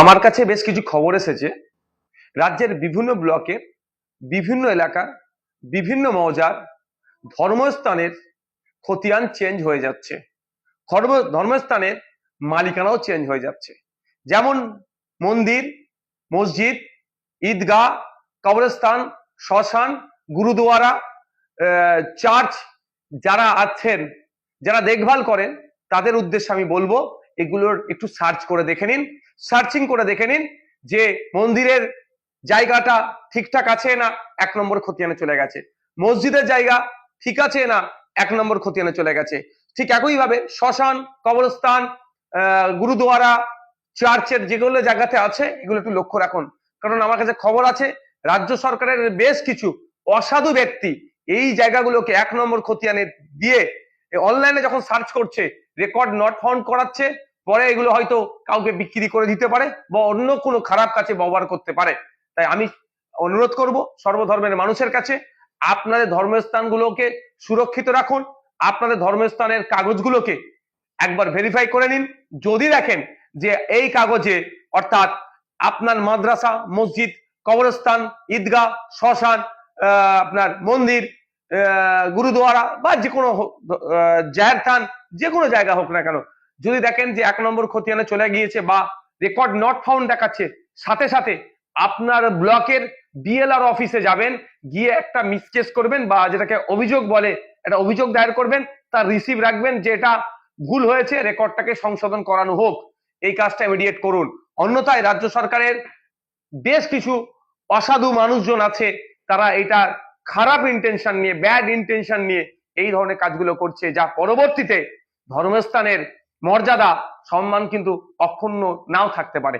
আমার কাছে বেশ কিছু খবর এসেছে রাজ্যের বিভিন্ন ব্লকের বিভিন্ন এলাকার বিভিন্ন মৌজার ধর্মস্থানের খতিয়ান চেঞ্জ হয়ে যাচ্ছে। ধর্মস্থানের মালিকানাও চেঞ্জ হয়ে যাচ্ছে। যেমন মন্দির, মসজিদ, ঈদগাহ, কবরস্থান, শ্মশান, গুরুদুয়ারা, চার্চ যারা আছেন, যারা দেখভাল করেন, তাদের উদ্দেশ্যে আমি বলবো এগুলোর একটু সার্চ করে দেখে নিন, সার্চিং করে দেখে নিন যে মন্দিরের জায়গাটা ঠিকঠাক আছে না 1 নম্বর খতিয়ানে চলে গেছে, মসজিদের জায়গা ঠিক আছে না 1 নম্বর খতিয়ানে চলে গেছে। ঠিক একইভাবে শ্মশান, কবরস্থান, গুরুদুয়ারা, চার্চের যেগুলো জায়গাতে আছে এগুলো একটু লক্ষ্য রাখুন। কারণ আমার কাছে খবর আছে রাজ্য সরকারের বেশ কিছু অসাধু ব্যক্তি এই জায়গাগুলোকে 1 নম্বর খতিয়ানে দিয়ে অনলাইনে যখন সার্চ করছে রেকর্ড নট ফাউন্ড করাচ্ছে, পরে এগুলো হয়তো কাউকে বিক্রি করে দিতে পারে বা অন্য কোনো খারাপ কাজে ব্যবহার করতে পারে। তাই আমি অনুরোধ করব সর্বধর্মের মানুষের কাছে, আপনাদের ধর্মস্থানগুলোকে সুরক্ষিত রাখুন, আপনাদের ধর্মস্থানের কাগজগুলোকে একবার ভেরিফাই করে নিন। যদি দেখেন যে এই কাগজে অর্থাৎ আপনার মাদ্রাসা, মসজিদ, কবরস্থান, ঈদগাহ, শ্মশান, আপনার মন্দির, গুরুদুয়ারা বা যে কোনো জাহের থান, যে কোনো জায়গা হোক না কেন, যদি দেখেন যে 1 নম্বর খতিয়ানে চলে গিয়েছে বা রেকর্ড নট ফাউন্ড দেখাচ্ছে, সাথে সাথে আপনার ব্লকের বিএলআর অফিসে যাবেন, গিয়ে একটা মিসকেস করবেন বা যেটাকে অভিযোগ বলে, একটা অভিযোগ দায়ের করবেন, তার রিসিভ রাখবেন যে এটা ভুল হয়েছে, রেকর্ডটাকে সংশোধন করানো হোক। এই কাজটা ইমিডিয়েট করুন। অন্যথায় রাজ্য সরকারের বেশ কিছু অসাধু মানুষজন আছে, তারা এটা খারাপ ইন্টেনশন নিয়ে, ব্যাড ইন্টেনশন নিয়ে এই ধরনের কাজগুলো করছে, যা পরবর্তীতে ধর্মস্থানের মর্যাদা, সম্মান কিন্তু অক্ষুণ্ণ নাও থাকতে পারে।